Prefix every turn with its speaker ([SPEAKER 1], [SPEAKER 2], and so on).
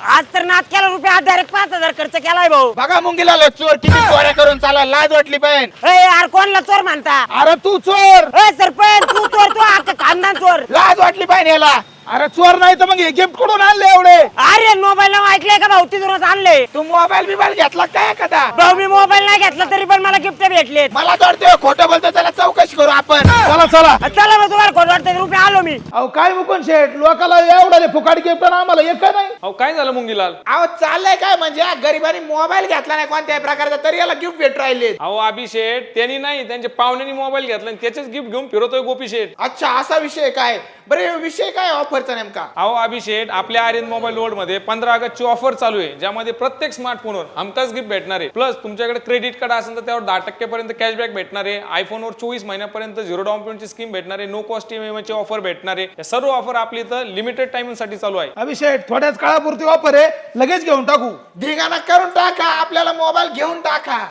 [SPEAKER 1] आज तर नाच केला रुपये आज डायरेक्ट 5,000 खर्च केलाय भाऊ.
[SPEAKER 2] बघा मुंगीला चोर किती चोऱ्या करून चाला, लाज वाटली पाहिजे.
[SPEAKER 1] यार कोणला चोर म्हणता?
[SPEAKER 2] अरे तू चोर.
[SPEAKER 1] सरपंच तू चोर, तू अख्खं खानदान चोर.
[SPEAKER 2] लाज वाटली पाहिजे याला. अरे चोर नाही तर मग हे गिफ्ट कुठून आणले एवढे?
[SPEAKER 1] अरे मोबाईल नाव ऐकलंय का भाऊ? तिथूनच आणले.
[SPEAKER 2] तू मोबाईल बिबाईल घेतला काय कदा?
[SPEAKER 1] भाऊ मी मोबाईल नाही घेतला तरी पण मला गिफ्ट भेटले.
[SPEAKER 2] मला वाटतं खोटं बोलतो, त्याला चौकशी करू आपण. चला चला.
[SPEAKER 1] चला मग तुम्हाला खोट वाटतं रुपये आलो मी.
[SPEAKER 2] अहो काय मुकुंद शेठ, लोकाला एवढा फुकाट गिफ्ट आम्हाला एक नाही.
[SPEAKER 3] अहो काय झालं मुंगीलाल?
[SPEAKER 2] अहो चाललंय काय म्हणजे गरिबांनी मोबाईल घेतला नाही कोणत्याही प्रकारचा तरी याला गिफ्ट भेट राहिले.
[SPEAKER 3] अहो अभिषेक त्यांनी नाही, त्यांच्या पाहुण्यांनी मोबाईल घेतला आणि त्याचेच गिफ्ट घेऊन फिरतोय गोपी शेठ.
[SPEAKER 2] अच्छा असा विषय काय? बरे विषय काय ऑफरचा नेमका?
[SPEAKER 3] अहो अभिषेक आपल्या आर्यन मोबाईल वर्ल्ड मध्ये 15 ऑगस्टची ऑफर चालू आहे, ज्यामध्ये प्रत्येक स्मार्टफोनवर हमखास गिफ्ट भेटणार आहे. प्लस तुमच्याकडे क्रेडिट कार्ड असेल तर त्यावर 10% पर्यंत कॅशबॅक भेटणार आहे. आयफोनवर 24 महिन्यापर्यंत 0 डाऊन पेमेंटची स्कीम भेटणार आहे. नो कॉस्ट ईएमआय ची ऑफर भेटणार आहे. या सर्व ऑफर आपली इथं लिमिटेड टाइम साठी चालू आहे.
[SPEAKER 4] अभिषेक थोड्याच काळापुरती ऑफर आहे, लगेच घेऊन टाकू.
[SPEAKER 2] धिंगाणा करून टाका, आपल्याला मोबाईल घेऊन टाका.